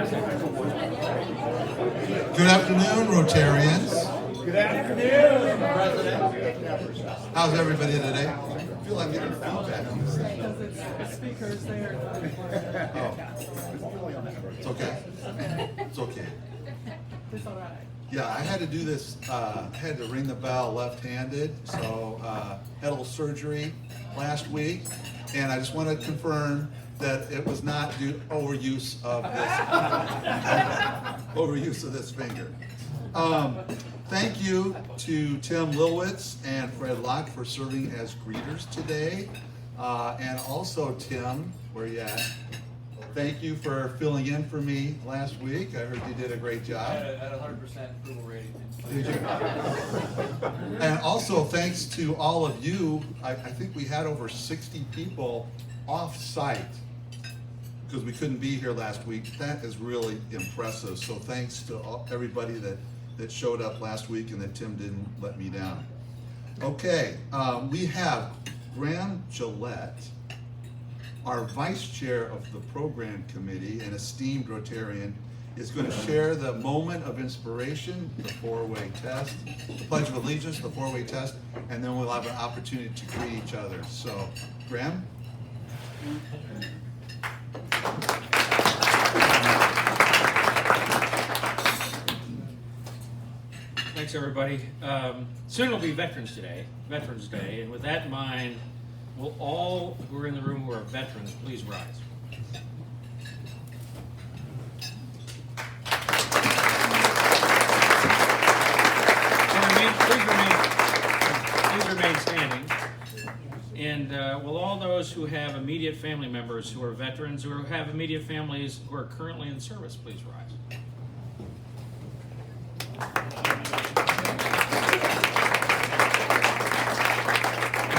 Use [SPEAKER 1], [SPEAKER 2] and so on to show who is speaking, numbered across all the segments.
[SPEAKER 1] Good afternoon, Rotarians.
[SPEAKER 2] Good afternoon, President.
[SPEAKER 1] How's everybody today? I feel like getting feedback on this thing.
[SPEAKER 3] The speakers there.
[SPEAKER 1] Oh. It's okay. It's okay.
[SPEAKER 3] It's all right.
[SPEAKER 1] Yeah, I had to do this, had to ring the bell left-handed, so had a little surgery last week, and I just want to confirm that it was not due overuse of this finger. Thank you to Tim Lilwitz and Fred Locke for serving as greeters today, and also Tim, where you at? Thank you for filling in for me last week. I heard you did a great job.
[SPEAKER 2] At 100% approval rating.
[SPEAKER 1] Did you? And also thanks to all of you. I think we had over 60 people off-site because we couldn't be here last week. That is really impressive. So thanks to everybody that showed up last week and that Tim didn't let me down. Okay, we have Graham Gillette, our vice chair of the program committee and esteemed Rotarian, is going to share the moment of inspiration, the four-way test, the Pledge of Allegiance, the four-way test, and then we'll have an opportunity to greet each other. So, Graham?
[SPEAKER 4] Thanks, everybody. Soon will be Veterans Day, and with that in mind, will all who are in the room who are veterans please rise? Please remain standing. And will all those who have immediate family members who are veterans or have immediate families who are currently in service please rise?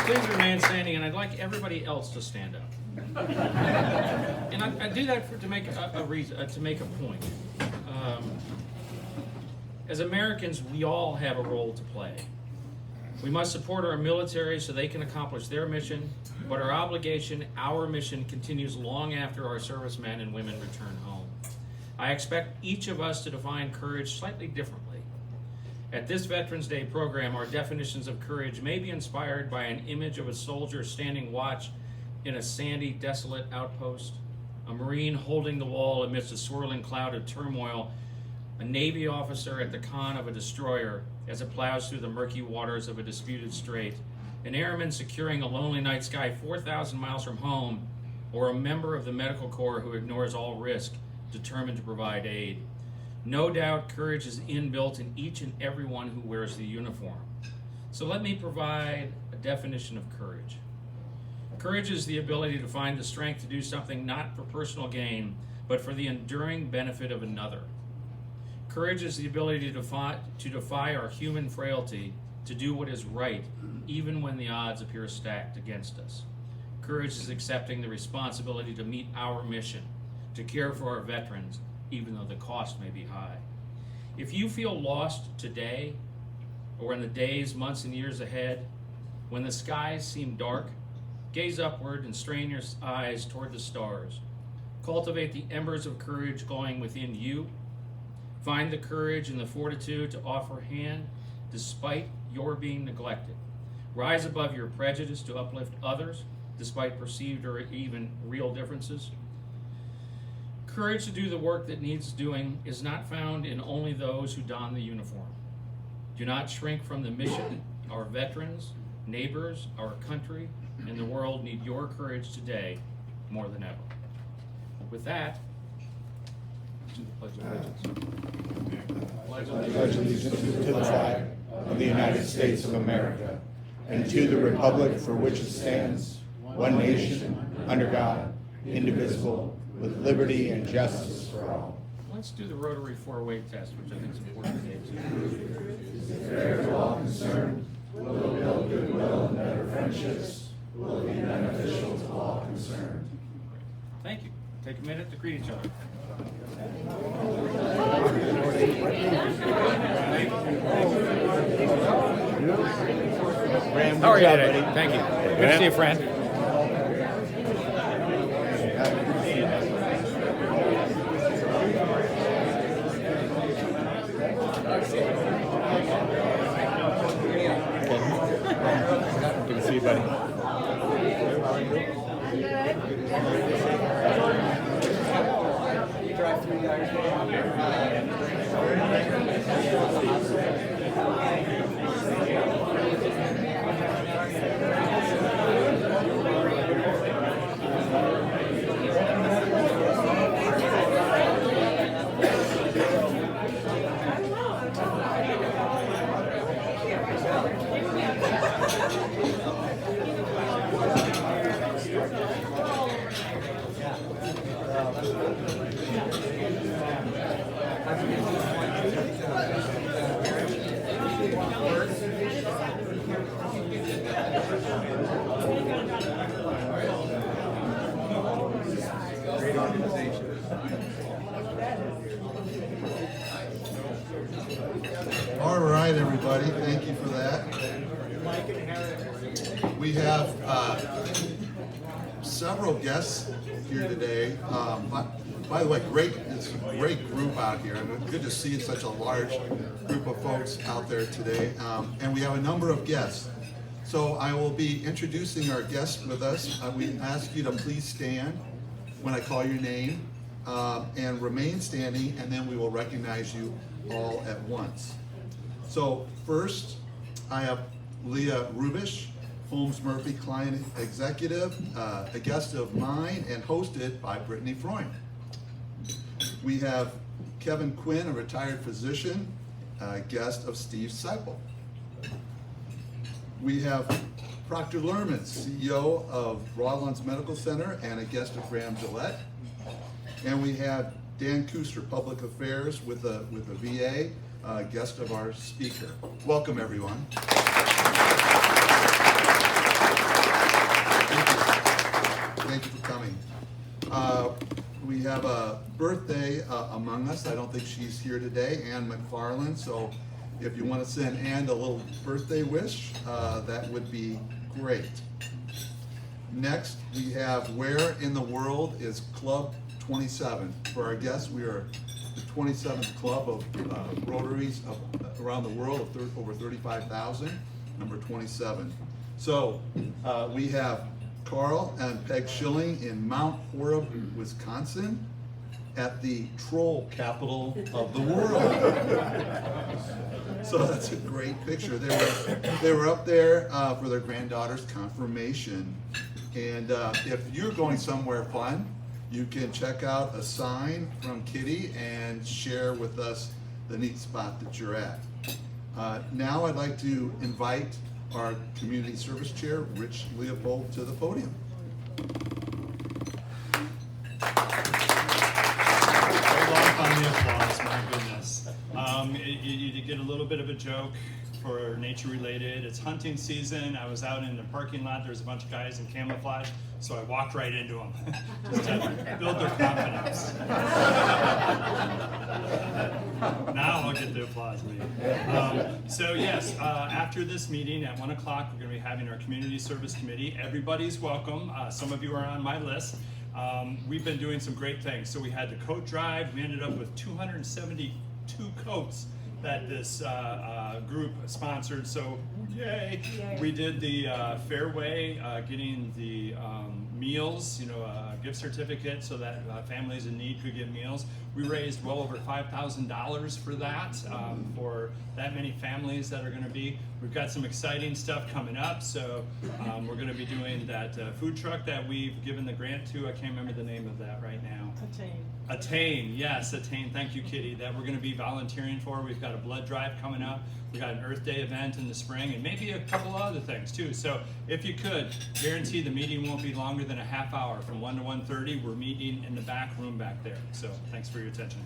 [SPEAKER 4] Please remain standing, and I'd like everybody else to stand up. And I do that to make a point. As Americans, we all have a role to play. We must support our military so they can accomplish their mission, but our mission continues long after our servicemen and women return home. I expect each of us to define courage slightly differently. At this Veterans Day program, our definitions of courage may be inspired by an image of a soldier standing watch in a sandy, desolate outpost, a Marine holding the wall amidst a swirling cloud of turmoil, a Navy officer at the con of a destroyer as it plows through the murky waters of a disputed strait, an airman securing a lonely night sky 4,000 miles from home, or a member of the medical corps who ignores all risk, determined to provide aid. No doubt courage is inbuilt in each and every one who wears the uniform. So let me provide a definition of courage. Courage is the ability to find the strength to do something not for personal gain, but for the enduring benefit of another. Courage is the ability to defy our human frailty, to do what is right, even when the odds appear stacked against us. Courage is accepting the responsibility to meet our mission, to care for our veterans, even though the cost may be high. If you feel lost today, or in the days, months, and years ahead, when the skies seem dark, gaze upward and strain your eyes toward the stars. Cultivate the embers of courage glowing within you. Find the courage and the fortitude to offer a hand despite your being neglected. Rise above your prejudice to uplift others despite perceived or even real differences. Courage to do the work that needs doing is not found in only those who don the uniform. Do not shrink from the mission. Our veterans, neighbors, our country, and the world need your courage today more than ever. With that, do the Pledge of Allegiance.
[SPEAKER 5] Pledge allegiance to the flag of the United States of America and to the republic for which it stands, one nation, under God, indivisible, with liberty and justice for all.
[SPEAKER 4] Let's do the rotary four-way test, which I think is important today.
[SPEAKER 5] Is it fair to all concerned? Will it build goodwill and better friendships? Will it be beneficial to all concerned?
[SPEAKER 4] Thank you. Take a minute to greet each other. How are you today? Thank you. Good to see you, friend.
[SPEAKER 5] everybody.
[SPEAKER 1] All right, everybody, thank you for that. We have several guests here today. By the way, it's a great group out here, and it's good to see such a large group of folks out there today. And we have a number of guests. So I will be introducing our guests with us. We ask you to please stand when I call your name and remain standing, and then we will recognize you all at once. So first, I have Leah Rubish, Holmes Murphy Client Executive, a guest of mine and hosted by Brittany Freund. We have Kevin Quinn, a retired physician, guest of Steve Seipel. We have Proctor Lerman, CEO of Rawlins Medical Center and a guest of Graham Gillette. And we have Dan Kuster, Public Affairs with the VA, guest of our speaker. Welcome, everyone. Thank you for coming. We have a birthday among us. I don't think she's here today, Ann McFarland. So if you want to send Ann a little birthday wish, that would be great. Next, we have Where in the World is Club 27. For our guests, we are the 27th club of Rotaries around the world of over 35,000, number 27. So we have Carl and Peg Schilling in Mount Horeb, Wisconsin, at the troll capital of the world. So that's a great picture. They were up there for their granddaughter's confirmation. And if you're going somewhere fun, you can check out a sign from Kitty and share with us the neat spot that you're at. Now I'd like to invite our Community Service Chair, Rich Leopold, to the podium.
[SPEAKER 6] Very long on the applause, my goodness. You get a little bit of a joke for nature related. It's hunting season. I was out in the parking lot. There's a bunch of guys in camouflage, so I walked right into them just to build their confidence. Now I'll get the applause, maybe. So yes, after this meeting at 1 o'clock, we're going to be having our Community Service Committee. Everybody's welcome. Some of you are on my list. We've been doing some great things. So we had the coat drive. We ended up with 272 coats that this group sponsored. So yay! We did the Fairway, getting the meals, a gift certificate so that families in need could get meals. We raised well over $5,000 for that, for that many families that are going to be. We've got some exciting stuff coming up. So we're going to be doing that food truck that we've given the grant to. I can't remember the name of that right now. Attain, yes, Attain. Thank you, Kitty. That we're going to be volunteering for. We've got a blood drive coming up. We got an Earth Day event in the spring, and maybe a couple of other things too. So if you could, guarantee the meeting won't be longer than a half hour. From 1 to 1:30, we're meeting in the back room back there. So thanks for your attention.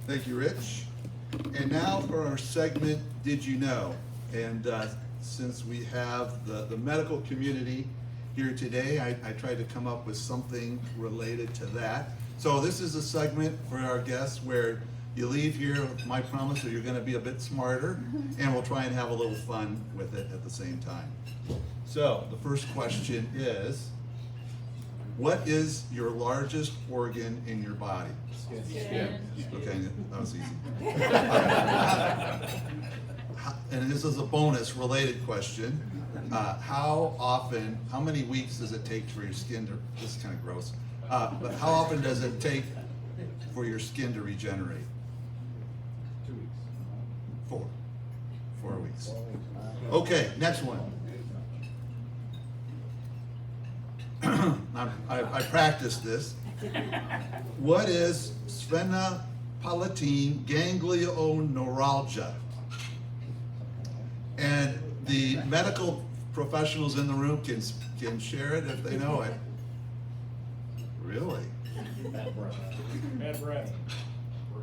[SPEAKER 1] Thank you, Rich. And now for our segment, Did You Know? And since we have the medical community here today, I tried to come up with something related to that. So this is a segment for our guests where you leave here with my promise that you're going to be a bit smarter, and we'll try and have a little fun with it at the same time. So the first question is, What is your largest organ in your body?
[SPEAKER 2] Skin.
[SPEAKER 1] Okay, that was easy. And this is a bonus related question. How many weeks does it take for your skin to, this is kind of gross, but how often does it take for your skin to regenerate?
[SPEAKER 2] 2 weeks.
[SPEAKER 1] 4 weeks. Okay, next one. I practiced this. What is sphenopalatine ganglioneuralgia? And the medical professionals in the room can share it if they know it. Really?
[SPEAKER 2] Bad breath.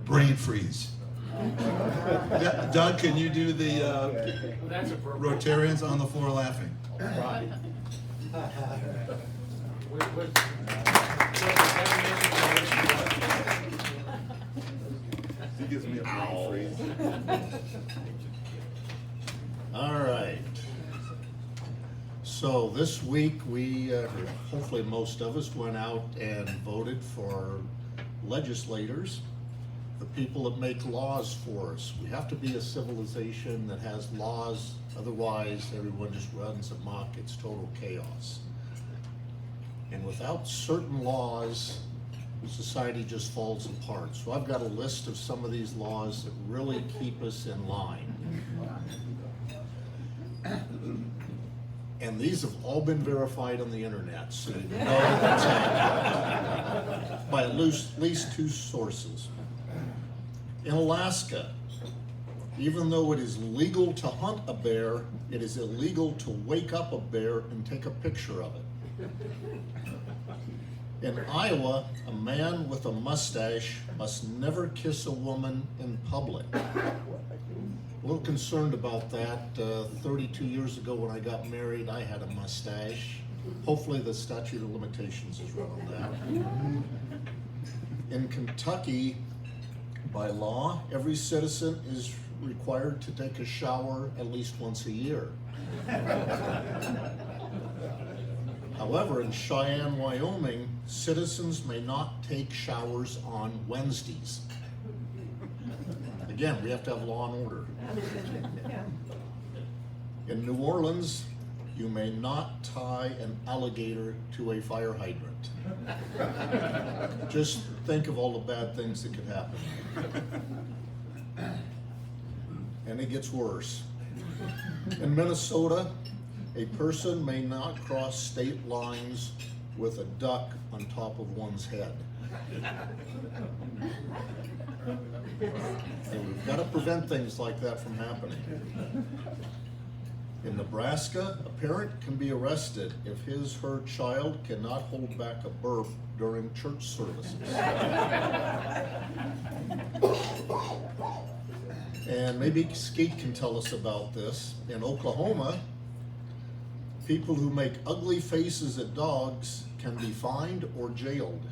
[SPEAKER 1] Brain freeze. Yeah, Doug, can you do the
[SPEAKER 2] That's appropriate.
[SPEAKER 1] Rotarians on the floor laughing? He gives me a brain freeze.
[SPEAKER 7] All right. So this week, we, hopefully most of us went out and voted for legislators, the people that make laws for us. We have to be a civilization that has laws, otherwise everyone just runs amok, it's total chaos. And without certain laws, society just falls apart. So I've got a list of some of these laws that really keep us in line. And these have all been verified on the internet, so you know what's happening. By at least 2 sources. In Alaska, even though it is legal to hunt a bear, it is illegal to wake up a bear and take a picture of it. In Iowa, a man with a mustache must never kiss a woman in public. A little concerned about that. 32 years ago when I got married, I had a mustache. Hopefully the statute of limitations is run on that. In Kentucky, by law, every citizen is required to take a shower at least once a year. However, in Cheyenne, Wyoming, citizens may not take showers on Wednesdays. Again, we have to have law and order. In New Orleans, you may not tie an alligator to a fire hydrant. Just think of all the bad things that could happen. And it gets worse. In Minnesota, a person may not cross state lines with a duck on top of one's head. And we've got to prevent things like that from happening. In Nebraska, a parent can be arrested if her child cannot hold back a burp during church services. And maybe Skeet can tell us about this. In Oklahoma, people who make ugly faces at dogs can be fined or jailed.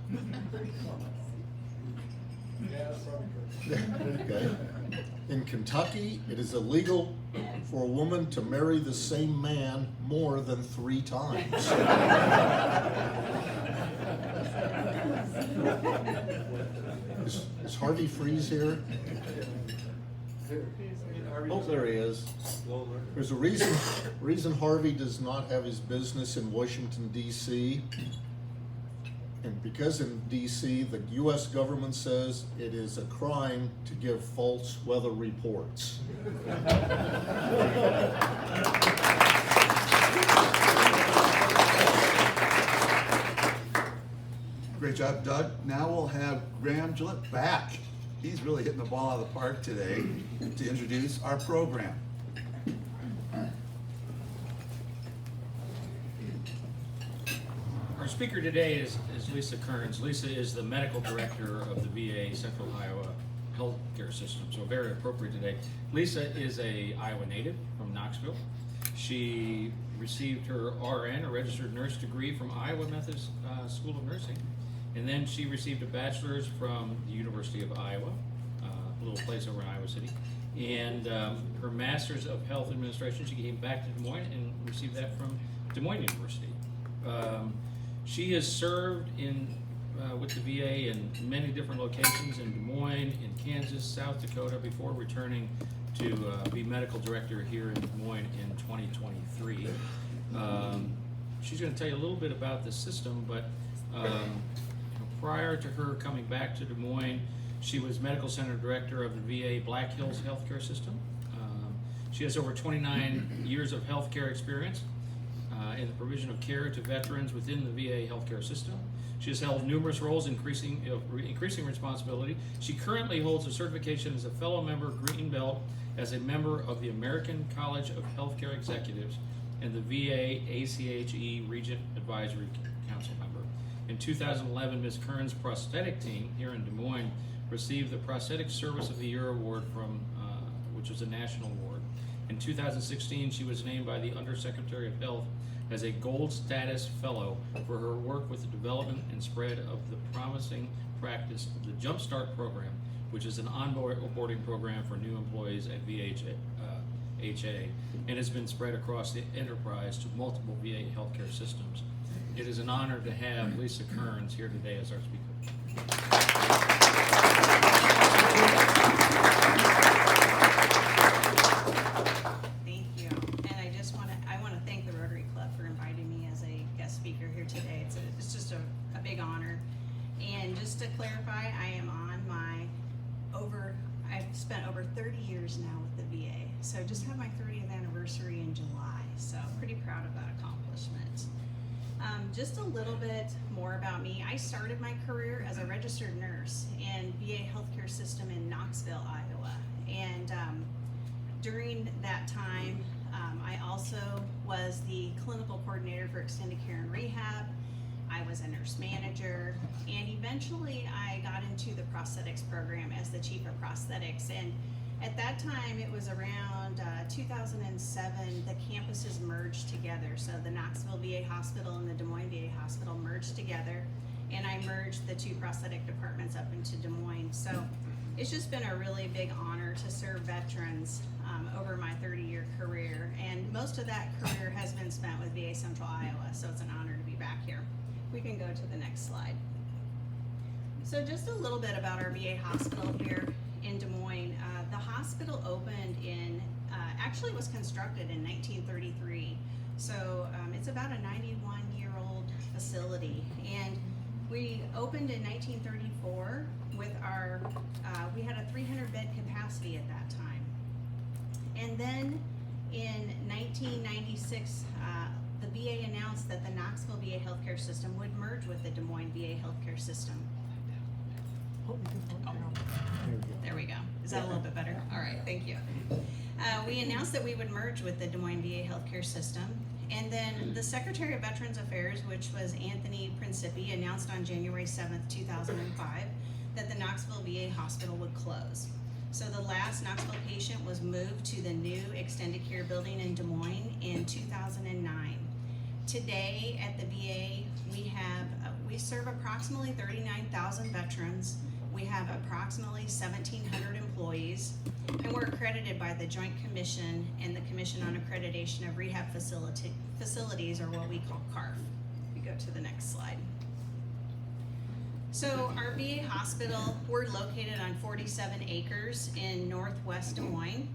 [SPEAKER 7] Okay. In Kentucky, it is illegal for a woman to marry the same man more than 3 times. Is Harvey Freeze here? Oh, there he is. There's a reason Harvey does not have his business in Washington, D.C. And because in D.C., the U.S. government says it is a crime to give false weather reports.
[SPEAKER 1] Great job, Doug. Now we'll have Graham Gillette back. He's really hitting the ball out of the park today to introduce our program.
[SPEAKER 4] Our speaker today is Lisa Kearns. Lisa is the medical director of the VA Central Iowa Healthcare System, so very appropriate today. Lisa is a Iowa native from Knoxville. She received her RN, a registered nurse degree from Iowa Methodist School of Nursing, and then she received a bachelor's from the University of Iowa, a little place over in Iowa City, and her master's of health administration. She came back to Des Moines and received that from Des Moines University. She has served with the VA in many different locations in Des Moines, in Kansas, South Dakota, before returning to be medical director here in Des Moines in 2023. She's going to tell you a little bit about the system, but prior to her coming back to Des Moines, she was medical center director of the VA Black Hills Healthcare System. She has over 29 years of healthcare experience in the provision of care to veterans within the VA healthcare system. She has held numerous roles, increasing responsibility. She currently holds a certification as a fellow member Green Belt, as a member of the American College of Healthcare Executives, and the VA ACHE Regent Advisory Council member. In 2011, Ms. Kern's prosthetic team here in Des Moines received the Prosthetic Service of the Year award from, which was a national award. In 2016, she was named by the Undersecretary of Health as a gold status fellow for her work with the development and spread of the promising practice of the Jumpstart program, which is an onboarding program for new employees at VHA, and has been spread across the enterprise to multiple VA healthcare systems. It is an honor to have Lisa Kearns here today as our speaker.
[SPEAKER 8] Thank you. And I want to thank the Rotary Club for inviting me as a guest speaker here today. It's just a big honor. And just to clarify, I am on I've spent over 30 years now with the VA. So just had my 30th anniversary in July. So pretty proud of that accomplishment. Just a little bit more about me. I started my career as a registered nurse in VA healthcare system in Knoxville, Iowa. And during that time, I also was the clinical coordinator for extended care and rehab. I was a nurse manager, and eventually I got into the prosthetics program as the chief of prosthetics. And at that time, it was around 2007, the campuses merged together. So the Knoxville VA Hospital and the Des Moines VA Hospital merged together, and I merged the two prosthetic departments up into Des Moines. So it's just been a really big honor to serve veterans over my 30-year career, and most of that career has been spent with VA Central Iowa, so it's an honor to be back here. We can go to the next slide. So just a little bit about our VA hospital here in Des Moines. The hospital opened actually was constructed in 1933. So it's about a 91-year-old facility. And we opened in 1934 with we had a 300-bed capacity at that time. And then in 1996, the VA announced that the Knoxville VA healthcare system would merge with the Des Moines VA healthcare system. There we go. Is that a little bit better? All right, thank you. We announced that we would merge with the Des Moines VA healthcare system. And then the Secretary of Veterans Affairs, which was Anthony Principi, announced on January 7th, 2005, that the Knoxville VA hospital would close. So the last Knoxville patient was moved to the new extended care building in Des Moines in 2009. Today at the VA, we serve approximately 39,000 veterans. We have approximately 1,700 employees, and we're accredited by the Joint Commission and the Commission on Accreditation of Rehab Facilities, or what we call CARF. We go to the next slide. So our VA hospital, we're located on 47 acres in northwest Des Moines.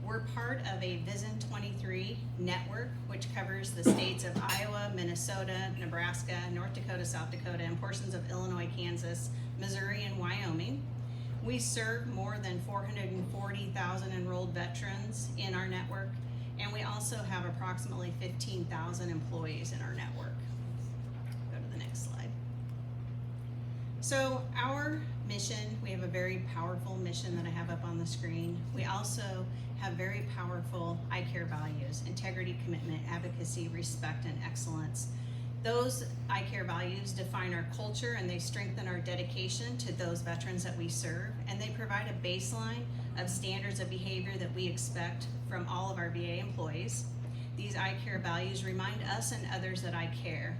[SPEAKER 8] We're part of a Vision 23 network, which covers the states of Iowa, Minnesota, Nebraska, North Dakota, South Dakota, and portions of Illinois, Kansas, Missouri, and Wyoming. We serve more than 440,000 enrolled veterans in our network, and we also have approximately 15,000 employees in our network. Go to the next slide. So our mission, we have a very powerful mission that I have up on the screen. We also have very powerful I-CARE values: integrity, commitment, advocacy, respect, and excellence. Those I-CARE values define our culture, and they strengthen our dedication to those veterans that we serve, and they provide a baseline of standards of behavior that we expect from all of our VA employees. These I-CARE values remind us and others that I care.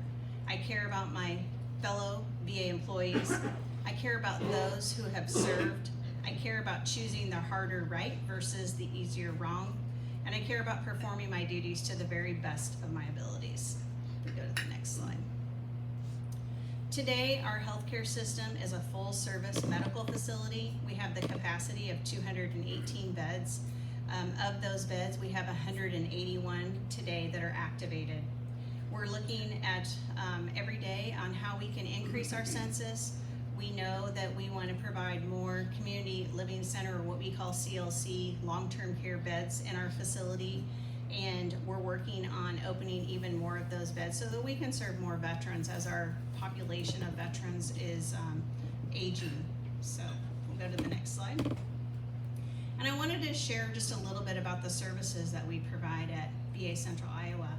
[SPEAKER 8] I care about my fellow VA employees. I care about those who have served. I care about choosing the harder right versus the easier wrong. And I care about performing my duties to the very best of my abilities. We go to the next slide. Today, our healthcare system is a full-service medical facility. We have the capacity of 218 beds. Of those beds, we have 181 today that are activated. We're looking at every day on how we can increase our census. We know that we want to provide more community living center, or what we call CLC, long-term care beds in our facility. And we're working on opening even more of those beds so that we can serve more veterans as our population of veterans is aging. So we'll go to the next slide. And I wanted to share just a little bit about the services that we provide at VA Central Iowa.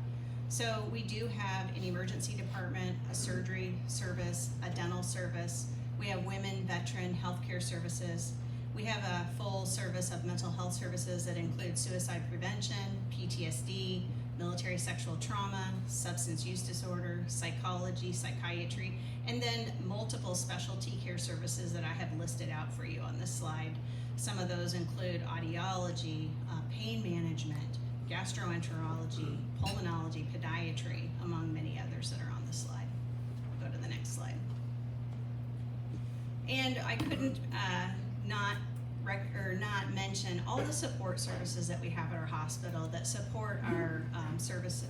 [SPEAKER 8] So we do have an emergency department, a surgery service, a dental service. We have women veteran healthcare services. We have a full service of mental health services that include suicide prevention, PTSD, military sexual trauma, substance use disorder, psychology, psychiatry, and then multiple specialty care services that I have listed out for you on this slide. Some of those include audiology, pain management, gastroenterology, pulmonology, podiatry, among many others that are on the slide. Go to the next slide. And I couldn't not mention all the support services that we have at our hospital that support our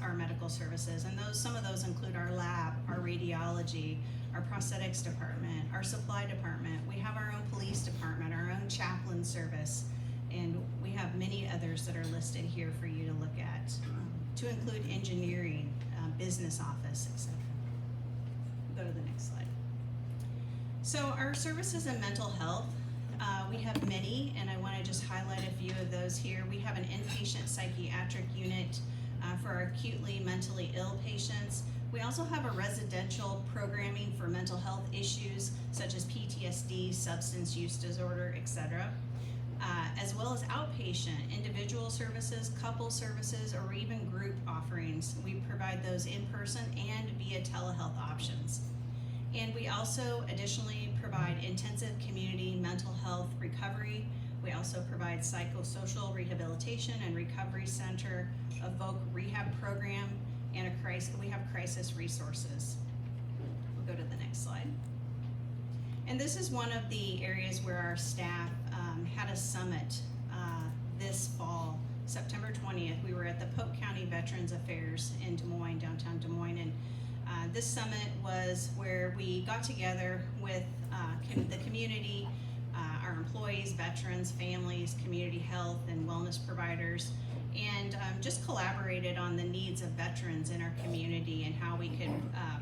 [SPEAKER 8] our medical services, and some of those include our lab, our radiology, our prosthetics department, our supply department. We have our own police department, our own chaplain service, and we have many others that are listed here for you to look at, to include engineering, business office, etc. Go to the next slide. So our services in mental health, we have many, and I want to just highlight a few of those here. We have an inpatient psychiatric unit for our acutely mentally ill patients. We also have a residential programming for mental health issues such as PTSD, substance use disorder, etc. As well as outpatient, individual services, couple services, or even group offerings. We provide those in person and via telehealth options. And we also additionally provide intensive community mental health recovery. We also provide psychosocial rehabilitation and recovery center, a VOC rehab program, and we have crisis resources. We'll go to the next slide. And this is one of the areas where our staff had a summit this fall, September 20th. We were at the Polk County Veterans Affairs in Des Moines, downtown Des Moines, and this summit was where we got together with the community, our employees, veterans, families, community health and wellness providers, and just collaborated on the needs of veterans in our community and how we could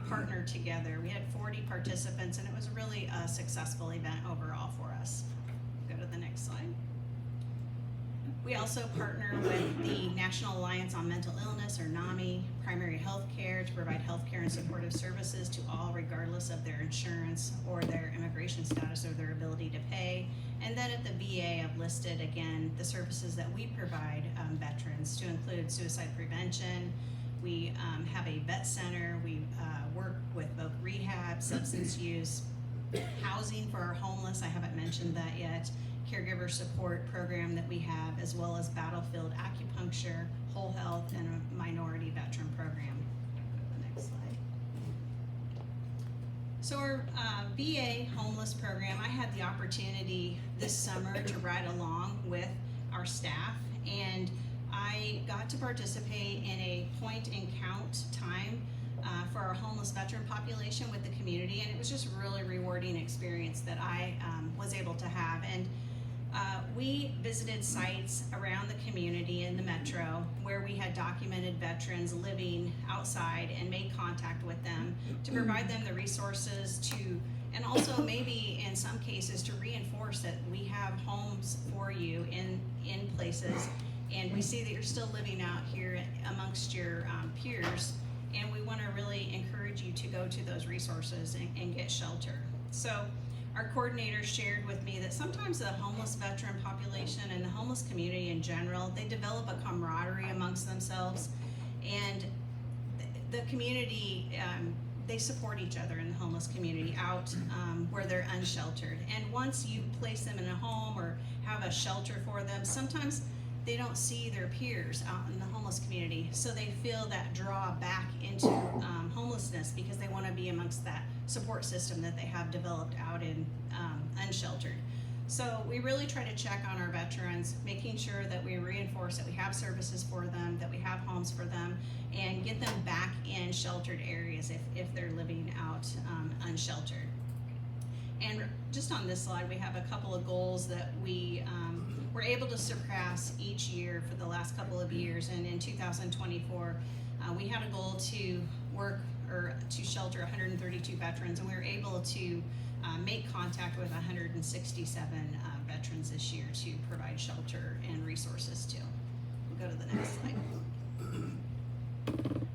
[SPEAKER 8] partner together. We had 40 participants, and it was really a successful event overall for us. Go to the next slide. We also partner with the National Alliance on Mental Illness, or NAMI, primary health care, to provide health care and supportive services to all regardless of their insurance or their immigration status or their ability to pay. And then at the VA, I've listed again the services that we provide veterans, to include suicide prevention. We have a vet center. We work with both rehab, substance use, housing for our homeless. I haven't mentioned that yet. Caregiver support program that we have, as well as battlefield acupuncture, whole health, and a minority veteran program. Go to the next slide. So our VA homeless program, I had the opportunity this summer to ride along with our staff, and I got to participate in a point and count time for our homeless veteran population with the community, and it was just a really rewarding experience that I was able to have. And we visited sites around the community in the metro where we had documented veterans living outside, and made contact with them to provide them the resources to, and also maybe in some cases to reinforce that we have homes for you in places, and we see that you're still living out here amongst your peers, and we want to really encourage you to go to those resources and get shelter. So our coordinator shared with me that sometimes the homeless veteran population and the homeless community in general, they develop a camaraderie amongst themselves, and the community, they support each other in the homeless community out where they're unsheltered. And once you place them in a home or have a shelter for them, sometimes they don't see their peers out in the homeless community, so they feel that draw back into homelessness because they want to be amongst that support system that they have developed out in unsheltered. So we really try to check on our veterans, making sure that we reinforce that we have services for them, that we have homes for them, and get them back in sheltered areas if they're living out unsheltered. And just on this slide, we have a couple of goals that we were able to surpass each year for the last couple of years. And in 2024, we had a goal to work or to shelter 132 veterans, and we were able to make contact with 167 veterans this year to provide shelter and resources to. We'll go to the next slide.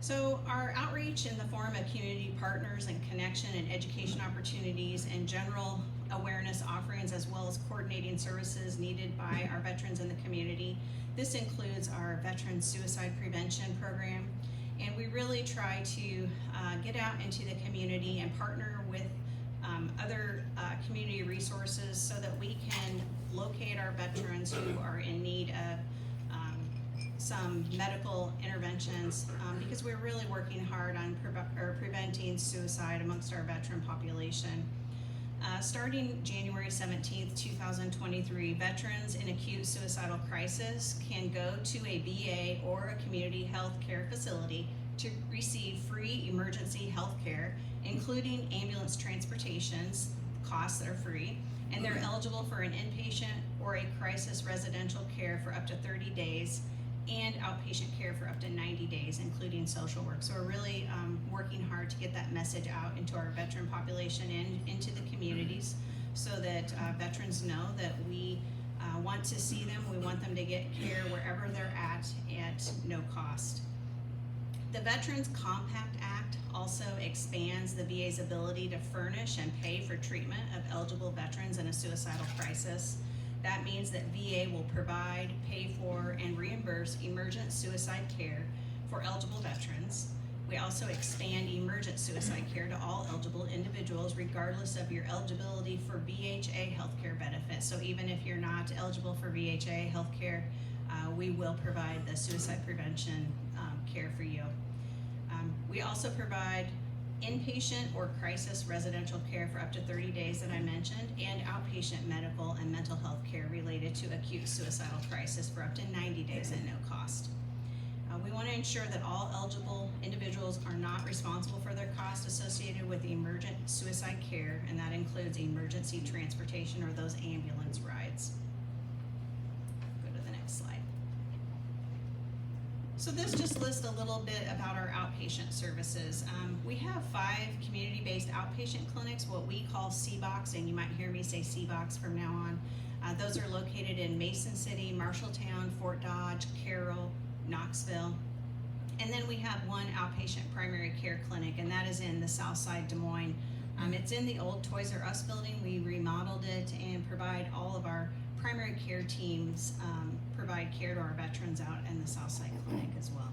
[SPEAKER 8] So our outreach in the form of community partners and connection and education opportunities and general awareness offerings, as well as coordinating services needed by our veterans in the community. This includes our veteran suicide prevention program, and we really try to get out into the community and partner with other community resources so that we can locate our veterans who are in need of some medical interventions, because we're really working hard on preventing suicide amongst our veteran population. Starting January 17th, 2023, veterans in acute suicidal crisis can go to a VA or a community health care facility to receive free emergency health care, including ambulance transportations, costs that are free, and they're eligible for an inpatient or a crisis residential care for up to 30 days and outpatient care for up to 90 days, including social work. So we're really working hard to get that message out into our veteran population and into the communities so that veterans know that we want to see them, we want them to get care wherever they're at no cost. The Veterans Compact Act also expands the VA's ability to furnish and pay for treatment of eligible veterans in a suicidal crisis. That means that VA will provide, pay for, and reimburse emergent suicide care for eligible veterans. We also expand emergent suicide care to all eligible individuals regardless of your eligibility for VHA healthcare benefits. So even if you're not eligible for VHA healthcare, we will provide the suicide prevention care for you. We also provide inpatient or crisis residential care for up to 30 days that I mentioned, and outpatient medical and mental health care related to acute suicidal crisis for up to 90 days at no cost. We want to ensure that all eligible individuals are not responsible for their costs associated with emergent suicide care, and that includes emergency transportation or those ambulance rides. Go to the next slide. So this just lists a little bit about our outpatient services. We have 5 community-based outpatient clinics, what we call CBOCs, and you might hear me say CBOCs from now on. Those are located in Mason City, Marshalltown, Fort Dodge, Carroll, Knoxville. And then we have one outpatient primary care clinic, and that is in the South Side Des Moines. It's in the old Toys R Us building. We remodeled it and provide all of our primary care teams provide care to our veterans out in the Southside Clinic as well.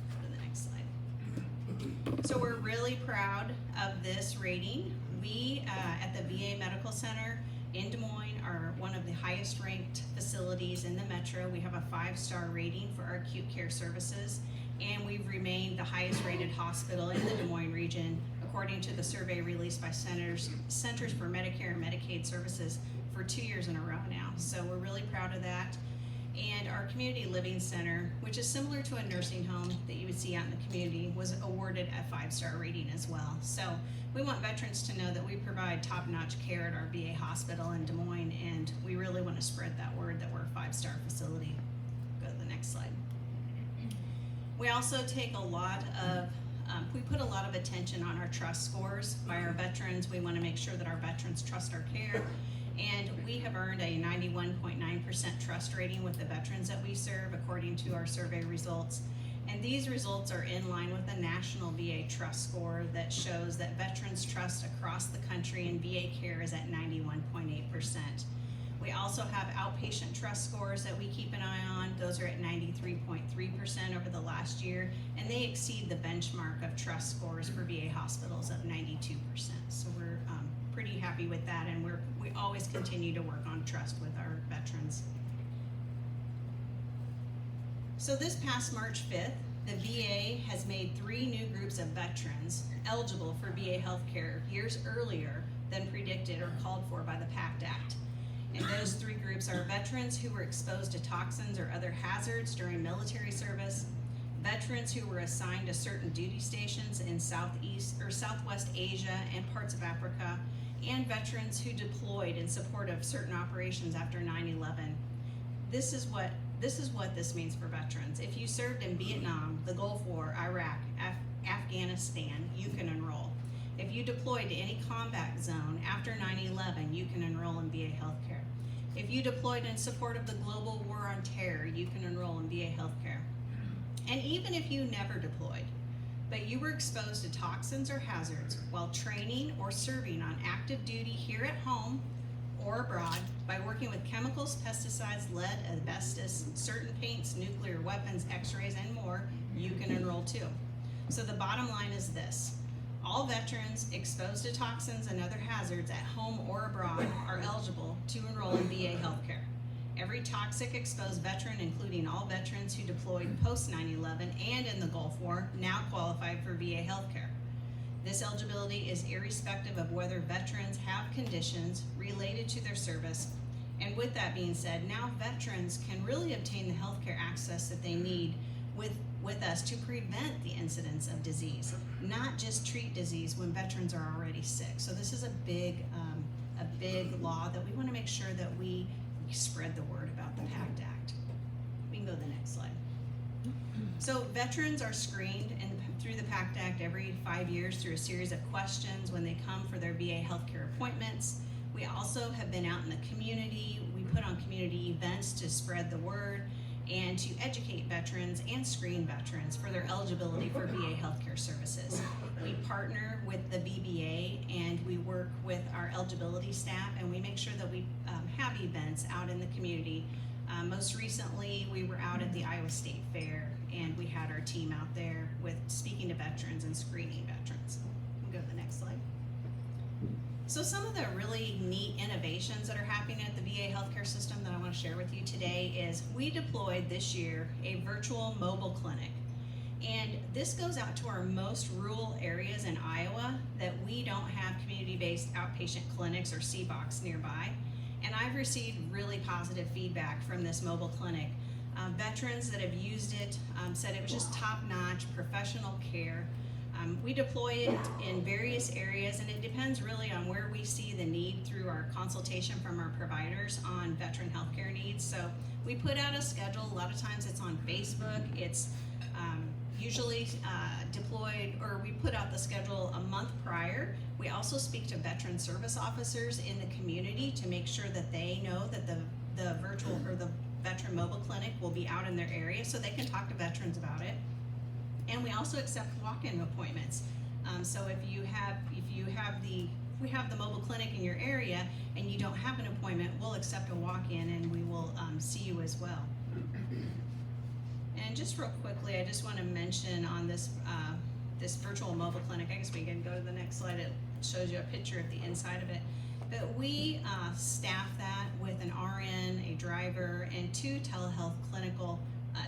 [SPEAKER 8] Go to the next slide. So we're really proud of this rating. We at the VA Medical Center in Des Moines are one of the highest ranked facilities in the metro. We have a 5-star rating for our acute care services, and we've remained the highest rated hospital in the Des Moines region according to the survey released by Centers for Medicare and Medicaid Services for 2 years in a row now. So we're really proud of that. And our community living center, which is similar to a nursing home that you would see out in the community, was awarded a 5-star rating as well. So we want veterans to know that we provide top-notch care at our VA hospital in Des Moines, and we really want to spread that word that we're a 5-star facility. Go to the next slide. We also take a lot of we put a lot of attention on our trust scores by our veterans. We want to make sure that our veterans trust our care. And we have earned a 91.9% trust rating with the veterans that we serve according to our survey results. And these results are in line with the national VA trust score that shows that veterans trust across the country in VA care is at 91.8%. We also have outpatient trust scores that we keep an eye on. Those are at 93.3% over the last year, and they exceed the benchmark of trust scores for VA hospitals of 92%. So we're pretty happy with that, and we always continue to work on trust with our veterans. So this past March 5th, the VA has made 3 new groups of veterans eligible for VA healthcare years earlier than predicted or called for by the PACT Act. And those 3 groups are veterans who were exposed to toxins or other hazards during military service, veterans who were assigned to certain duty stations in Southeast or Southwest Asia and parts of Africa, and veterans who deployed in support of certain operations after 9/11. This is what this means for veterans. If you served in Vietnam, the Gulf War, Iraq, Afghanistan, you can enroll. If you deployed to any combat zone after 9/11, you can enroll in VA healthcare. If you deployed in support of the global war on terror, you can enroll in VA healthcare. And even if you never deployed, but you were exposed to toxins or hazards while training or serving on active duty here at home or abroad by working with chemicals, pesticides, lead, asbestos, certain paints, nuclear weapons, x-rays, and more, you can enroll too. So the bottom line is this: all veterans exposed to toxins and other hazards at home or abroad are eligible to enroll in VA healthcare. Every toxic exposed veteran, including all veterans who deployed post 9/11 and in the Gulf War, now qualified for VA healthcare. This eligibility is irrespective of whether veterans have conditions related to their service. And with that being said, now veterans can really obtain the healthcare access that they need with us to prevent the incidence of disease, not just treat disease when veterans are already sick. So this is a big law that we want to make sure that we spread the word about the PACT Act. We can go to the next slide. So veterans are screened through the PACT Act every 5 years through a series of questions when they come for their VA healthcare appointments. We also have been out in the community. We put on community events to spread the word and to educate veterans and screen veterans for their eligibility for VA healthcare services. We partner with the VBA and we work with our eligibility staff, and we make sure that we have events out in the community. Most recently, we were out at the Iowa State Fair, and we had our team out there with speaking to veterans and screening veterans. We'll go to the next slide. So some of the really neat innovations that are happening at the VA healthcare system that I want to share with you today is we deployed this year a virtual mobile clinic. And this goes out to our most rural areas in Iowa that we don't have community-based outpatient clinics or CBOCs nearby. And I've received really positive feedback from this mobile clinic. Veterans that have used it said it was just top-notch professional care. We deploy it in various areas, and it depends really on where we see the need through our consultation from our providers on veteran healthcare needs. So we put out a schedule. A lot of times it's on Facebook. It's usually deployed, or we put out the schedule a month prior. We also speak to veteran service officers in the community to make sure that they know that the virtual or the veteran mobile clinic will be out in their area so they can talk to veterans about it. And we also accept walk-in appointments. So if we have the mobile clinic in your area and you don't have an appointment, we'll accept a walk-in and we will see you as well. And just real quickly, I just want to mention on this this virtual mobile clinic, I guess we can go to the next slide. It shows you a picture of the inside of it. But we staff that with an RN, a driver, and 2 telehealth clinical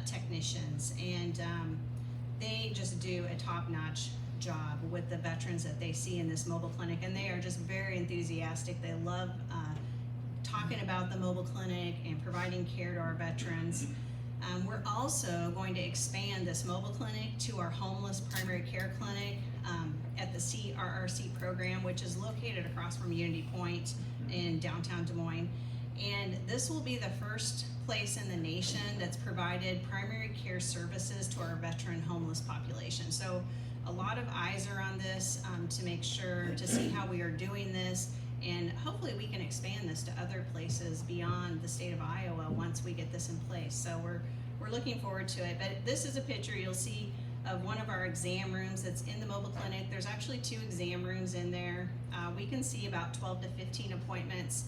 [SPEAKER 8] technicians. And they just do a top-notch job with the veterans that they see in this mobile clinic, and they are just very enthusiastic. They love talking about the mobile clinic and providing care to our veterans. We're also going to expand this mobile clinic to our homeless primary care clinic at the CRRC program, which is located across from Unity Point in downtown Des Moines. And this will be the first place in the nation that's provided primary care services to our veteran homeless population. So a lot of eyes are on this to make sure to see how we are doing this, and hopefully we can expand this to other places beyond the state of Iowa once we get this in place. So we're looking forward to it. But this is a picture you'll see of one of our exam rooms that's in the mobile clinic. There's actually 2 exam rooms in there. We can see about 12 to 15 appointments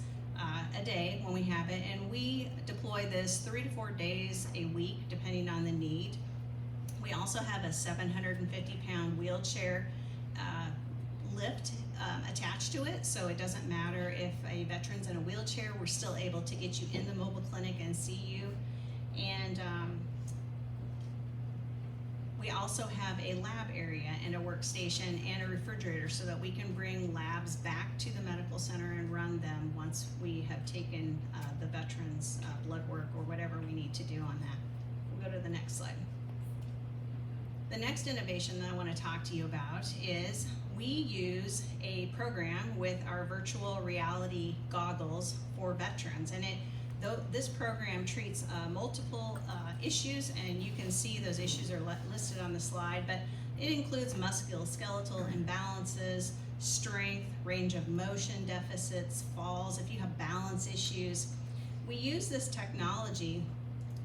[SPEAKER 8] a day when we have it, and we deploy this 3 to 4 days a week depending on the need. We also have a 750-pound wheelchair lift attached to it, so it doesn't matter if a veteran's in a wheelchair, we're still able to get you in the mobile clinic and see you. And We also have a lab area and a workstation and a refrigerator so that we can bring labs back to the medical center and run them once we have taken the veterans' blood work or whatever we need to do on that. We'll go to the next slide. The next innovation that I want to talk to you about is we use a program with our virtual reality goggles for veterans, and this program treats multiple issues, and you can see those issues are listed on the slide, but it includes musculoskeletal imbalances, strength, range of motion deficits, falls, if you have balance issues. We use this technology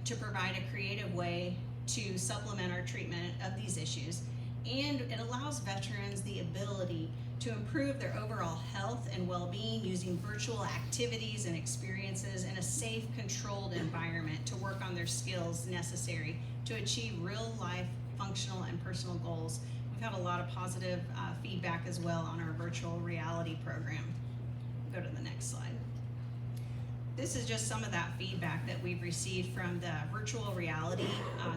[SPEAKER 8] to provide a creative way to supplement our treatment of these issues, and it allows veterans the ability to improve their overall health and well-being using virtual activities and experiences in a safe, controlled environment to work on their skills necessary to achieve real-life functional and personal goals. We've had a lot of positive feedback as well on our virtual reality program. Go to the next slide. This is just some of that feedback that we've received from the virtual reality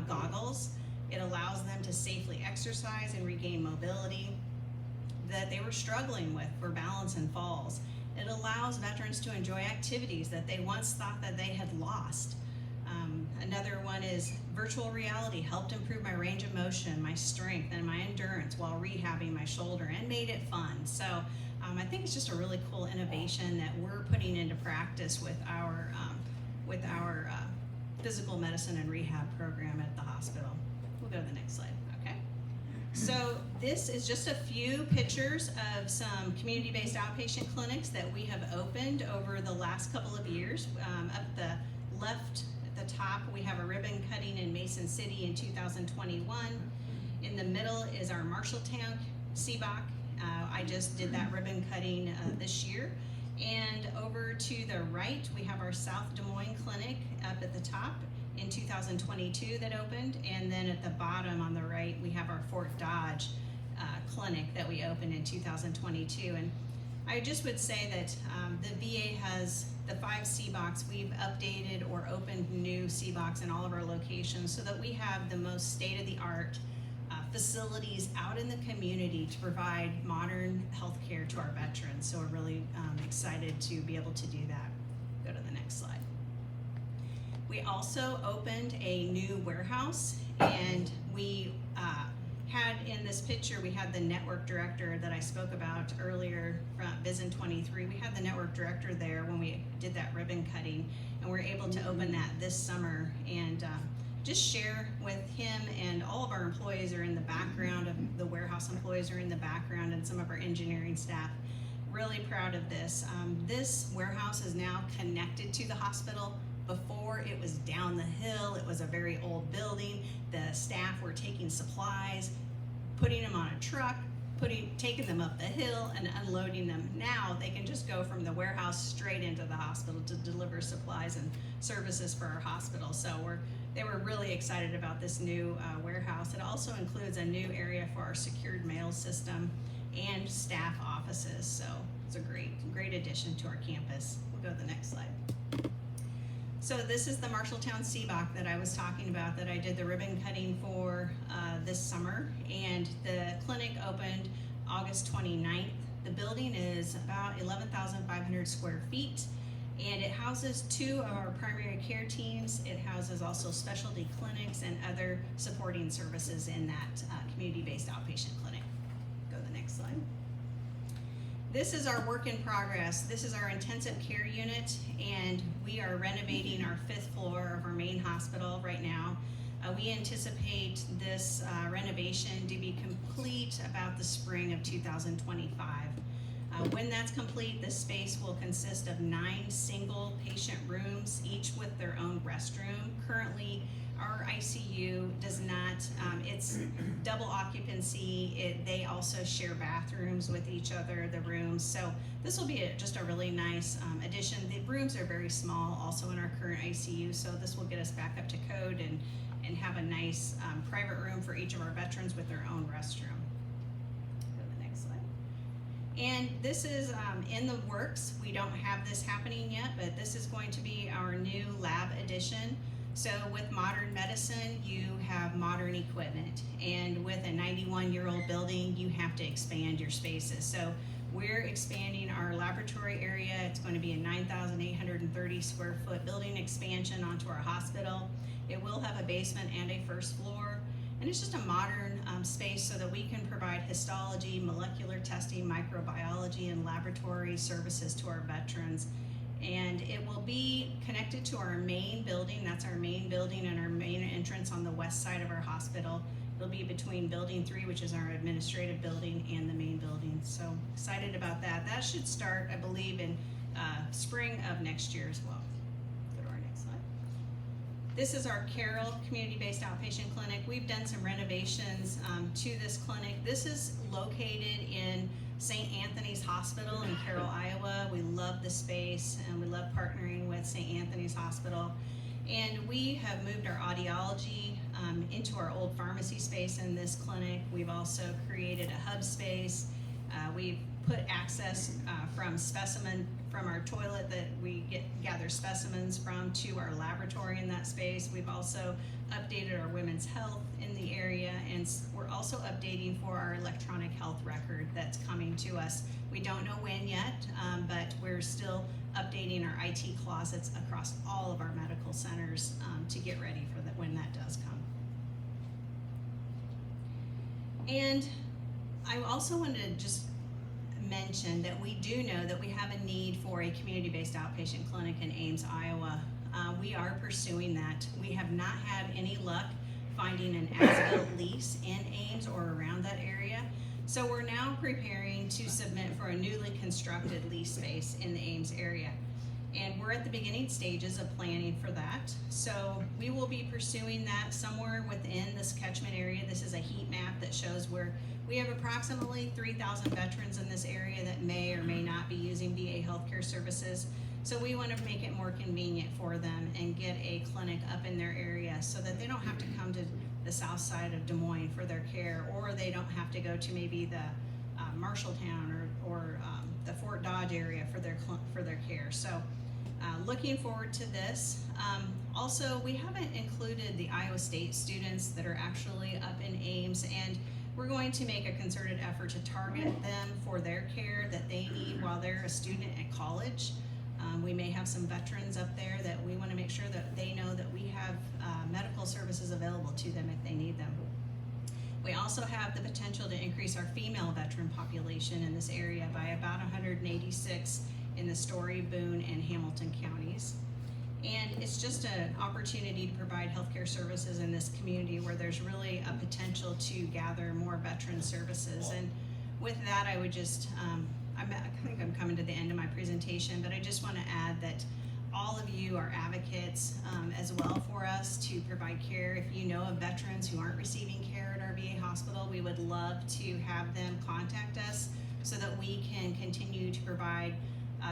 [SPEAKER 8] goggles. It allows them to safely exercise and regain mobility that they were struggling with for balance and falls. It allows veterans to enjoy activities that they once thought that they had lost. Another one is virtual reality helped improve my range of motion, my strength, and my endurance while rehabbing my shoulder and made it fun. So I think it's just a really cool innovation that we're putting into practice with our physical medicine and rehab program at the hospital. We'll go to the next slide, okay? So this is just a few pictures of some community-based outpatient clinics that we have opened over the last couple of years. Up the left at the top, we have a ribbon cutting in Mason City in 2021. In the middle is our Marshalltown CBOC. I just did that ribbon cutting this year. And over to the right, we have our South Des Moines clinic up at the top in 2022 that opened. And then at the bottom on the right, we have our Fort Dodge clinic that we opened in 2022. And I just would say that the VA has the 5 CBOCs. We've updated or opened new CBOCs in all of our locations so that we have the most state-of-the-art facilities out in the community to provide modern health care to our veterans. So we're really excited to be able to do that. Go to the next slide. We also opened a new warehouse, and we had in this picture, we had the network director that I spoke about earlier from Vision 23. We had the network director there when we did that ribbon cutting, and we're able to open that this summer and just share with him, and all of our employees are in the background, of the warehouse employees are in the background, and some of our engineering staff. Really proud of this. This warehouse is now connected to the hospital. Before, it was down the hill. It was a very old building. The staff were taking supplies, putting them on a truck, taking them up the hill and unloading them. Now they can just go from the warehouse straight into the hospital to deliver supplies and services for our hospital. So they were really excited about this new warehouse. It also includes a new area for our secured mail system and staff offices. So it's a great addition to our campus. We'll go to the next slide. So this is the Marshalltown CBOC that I was talking about that I did the ribbon cutting for this summer, and the clinic opened August 29th. The building is about 11,500 square feet, and it houses 2 of our primary care teams. It houses also specialty clinics and other supporting services in that community-based outpatient clinic. Go to the next slide. This is our work in progress. This is our intensive care unit, and we are renovating our 5th floor of our main hospital right now. We anticipate this renovation to be complete about the spring of 2025. When that's complete, this space will consist of 9 single patient rooms, each with their own restroom. Currently, our ICU does not, it's double occupancy. They also share bathrooms with each other, the rooms. So this will be just a really nice addition. The rooms are very small also in our current ICU, so this will get us back up to code and have a nice private room for each of our veterans with their own restroom. Go to the next slide. And this is in the works. We don't have this happening yet, but this is going to be our new lab addition. So with modern medicine, you have modern modern equipment. And with a 91-year-old building, you have to expand your spaces. So we're expanding our laboratory area. It's going to be a 9,830 square foot building expansion onto our hospital. It will have a basement and a first floor. And it's just a modern space so that we can provide histology, molecular testing, microbiology, and laboratory services to our veterans. And it will be connected to our main building. That's our main building and our main entrance on the west side of our hospital. It'll be between Building 3, which is our administrative building, and the main building. So excited about that. That should start, I believe, in spring of next year as well. Go to our next slide. This is our Carroll community-based outpatient clinic. We've done some renovations to this clinic. This is located in St. Anthony's Hospital in Carroll, Iowa. We love the space and we love partnering with St. Anthony's Hospital. And we have moved our audiology into our old pharmacy space in this clinic. We've also created a hub space. We've put access from our toilet that we gather specimens from to our laboratory in that space. We've also updated our women's health in the area, and we're also updating for our electronic health record that's coming to us. We don't know when yet, but we're still updating our IT closets across all of our medical centers to get ready for that when that does come. And I also wanted to just mention that we do know that we have a need for a community-based outpatient clinic in Ames, Iowa. We are pursuing that. We have not had any luck finding an as-built lease in Ames or around that area. So we're now preparing to submit for a newly constructed lease space in the Ames area. And we're at the beginning stages of planning for that. So we will be pursuing that somewhere within this catchment area. This is a heat map that shows where we have approximately 3,000 veterans in this area that may or may not be using VA healthcare services. So we want to make it more convenient for them and get a clinic up in their area so that they don't have to come to the south side of Des Moines for their care, or they don't have to go to maybe the Marshalltown or the Fort Dodge area for their care. So looking forward to this. Also, we haven't included the Iowa State students that are actually up in Ames, and we're going to make a concerted effort to target them for their care that they need while they're a student at college. We may have some veterans up there that we want to make sure that they know that we have medical services available to them if they need them. We also have the potential to increase our female veteran population in this area by about 186 in the Story, Boone, and Hamilton counties. And it's just an opportunity to provide healthcare services in this community where there's really a potential to gather more veteran services. And with that, I would just, I think I'm coming to the end of my presentation, but I just want to add that all of you are advocates as well for us to provide care. If you know of veterans who aren't receiving care at our VA hospital, we would love to have them contact us so that we can continue to provide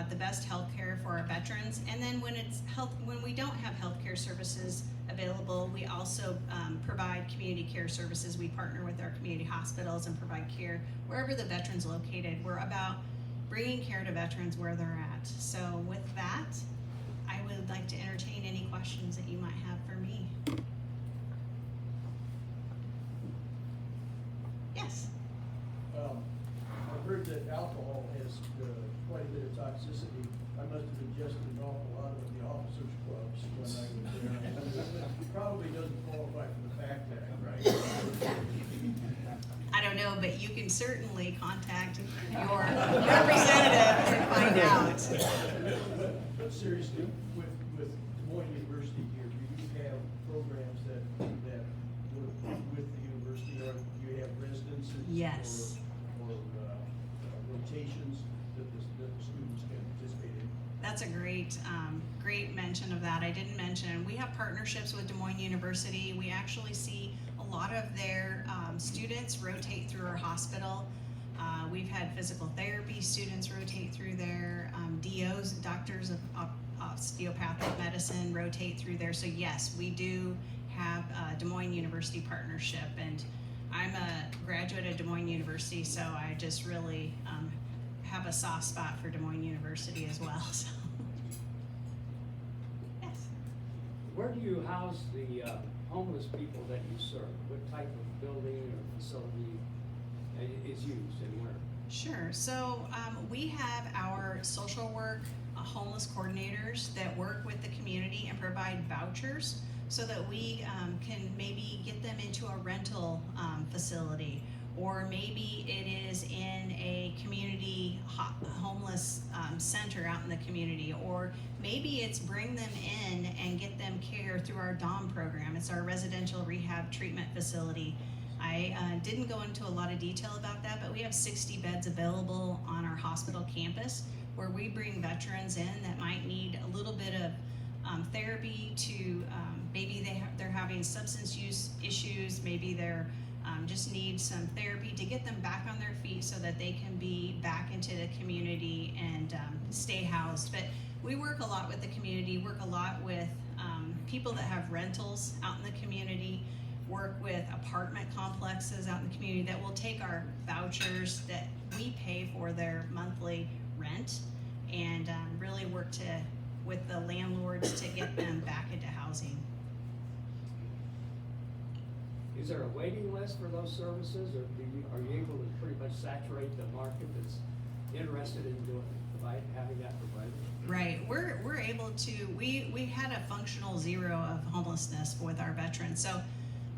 [SPEAKER 8] the best health care for our veterans. And then when we don't have healthcare services available, we also provide community care services. We partner with our community hospitals and provide care wherever the veteran's located. We're about bringing care to veterans where they're at. So with that, I would like to entertain any questions that you might have for me. Yes?
[SPEAKER 9] I've heard that alcohol has quite a bit of toxicity. I must have ingested an awful lot of the officers' clubs when I was there. It probably doesn't qualify for the FACT Act, right?
[SPEAKER 8] I don't know, but you can certainly contact your representative and find out.
[SPEAKER 9] But seriously, with Des Moines University here, do you have programs that work with the university, or do you have residences?
[SPEAKER 8] Yes.
[SPEAKER 9] Or rotations that the students can participate in?
[SPEAKER 8] That's a great mention of that. I didn't mention, we have partnerships with Des Moines University. We actually see a lot of their students rotate through our hospital. We've had physical therapy students rotate through there. DOs, doctors of osteopathic medicine, rotate through there. So yes, we do have a Des Moines University partnership, and I'm a graduate of Des Moines University, so I just really have a soft spot for Des Moines University as well. So. Yes.
[SPEAKER 2] Where do you house the
[SPEAKER 10] homeless people that you serve? What type of building or facility is used and where?
[SPEAKER 8] Sure. So we have our social work homeless coordinators that work with the community and provide vouchers so that we can maybe get them into a rental facility, or maybe it is in a community homeless center out in the community, or maybe it's bring them in and get them care through our DOM program. It's our residential rehab treatment facility. I didn't go into a lot of detail about that, but we have 60 beds available on our hospital campus where we bring veterans in that might need a little bit of therapy to maybe they're having substance use issues, maybe they're just need some therapy to get them back on their feet so that they can be back into the community and stay housed. But we work a lot with the community, work a lot with people that have rentals out in the community, work with apartment complexes out in the community that will take our vouchers that we pay for their monthly rent and really work with the landlords to get them back into housing.
[SPEAKER 10] Is there a waiting list for those services, or are you able to pretty much saturate the market that's interested in having that provided?
[SPEAKER 8] Right, we're able to, we had a functional zero of homelessness with our veterans. So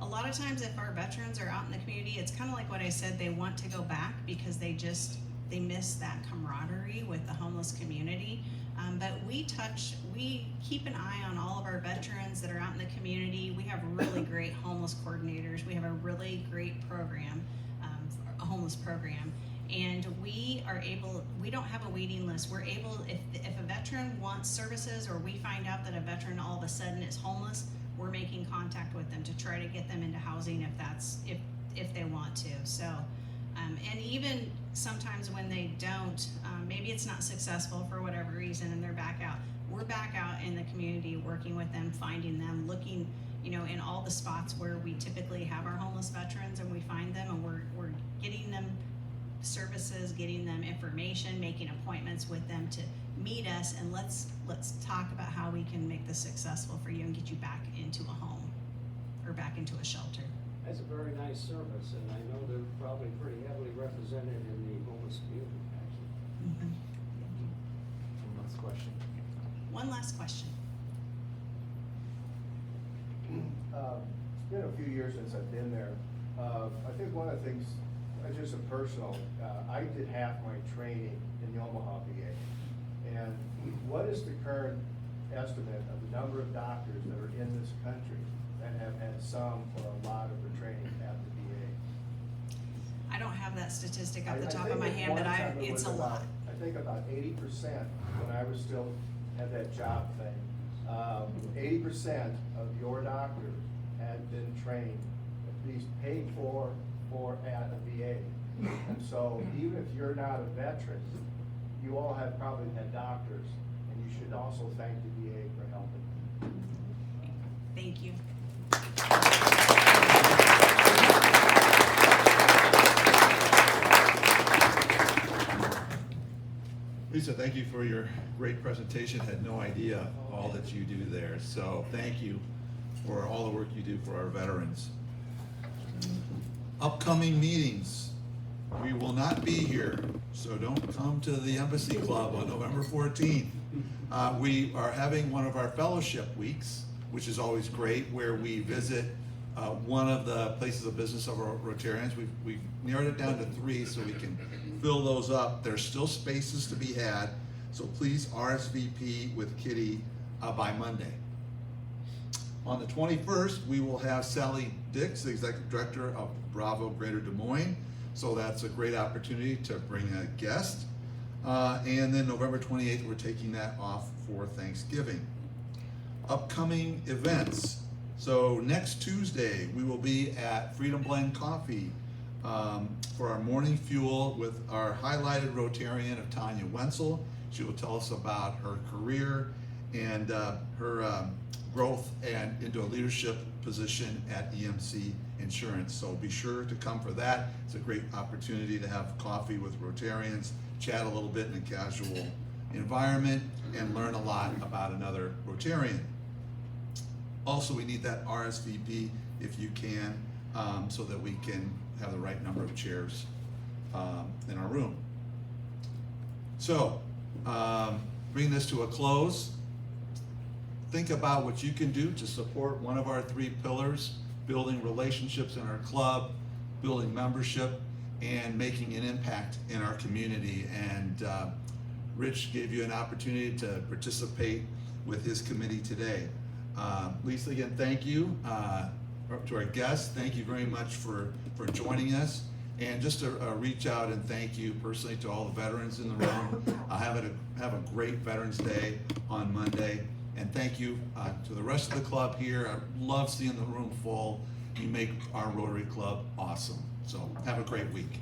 [SPEAKER 8] a lot of times if our veterans are out in the community, it's kind of like what I said, they want to go back because they miss that camaraderie with the homeless community. But we keep an eye on all of our veterans that are out in the community. We have really great homeless coordinators. We have a really great program, a homeless program. And we don't have a waiting list. We're able, if a veteran wants services or we find out that a veteran all of a sudden is homeless, we're making contact with them to try to get them into housing if they want to. So, and even sometimes when they don't, maybe it's not successful for whatever reason and they're back out. We're back out in the community working with them, finding them, looking, in all the spots where we typically have our homeless veterans, and we find them and we're getting them services, getting them information, making appointments with them to meet us, and let's talk about how we can make this successful for you and get you back into a home or back into a shelter.
[SPEAKER 10] That's a very nice service, and I know they're probably pretty heavily represented in the homeless community, actually.
[SPEAKER 8] Mm-hmm.
[SPEAKER 11] One last question.
[SPEAKER 8] One last question.
[SPEAKER 12] It's been a few years since I've been there. I think one of the things, just a personal, I did half my training in the Omaha VA. And what is the current estimate of the number of doctors that are in this country that have had some or a lot of their training at the VA?
[SPEAKER 8] I don't have that statistic off the top of my head, but it's a lot.
[SPEAKER 12] I think about 80% when I was still had that job thing. 80% of your doctors had been trained, at least paid for at a VA. And so even if you're not a veteran, you all have probably had doctors, and you should also thank the VA for helping.
[SPEAKER 8] Thank you.
[SPEAKER 1] Lisa, thank you for your great presentation. Had no idea all that you do there. So thank you for all the work you do for our veterans. Upcoming meetings. We will not be here, so don't come to the Embassy Club on November 14th. We are having one of our fellowship weeks, which is always great, where we visit one of the places of business of our Rotarians. We've narrowed it down to 3 so we can fill those up. There's still spaces to be had, so please RSVP with Kitty by Monday. On the 21st, we will have Sally Dix, the Executive Director of Bravo Greater Des Moines. So that's a great opportunity to bring a guest. And then November 28th, we're taking that off for Thanksgiving. Upcoming events. So next Tuesday, we will be at Freedom Blend Coffee for our morning fuel with our highlighted Rotarian of Tanya Wenzel. She will tell us about her career and her growth and into a leadership position at EMC Insurance. So be sure to come for that. It's a great opportunity to have coffee with Rotarians, chat a little bit in a casual environment, and learn a lot about another Rotarian. Also, we need that RSVP if you can, so that we can have the right number of chairs in our room. So, bring this to a close. Think about what you can do to support one of our 3 pillars: building relationships in our club, building membership, and making an impact in our community. And Rich gave you an opportunity to participate with his committee today. Lisa, again, thank you. To our guests, thank you very much for joining us. And just to reach out and thank you personally to all the veterans in the room. Have a great Veterans Day on Monday. And thank you to the rest of the club here. I love seeing the room full. You make our Rotary Club awesome. So have a great week.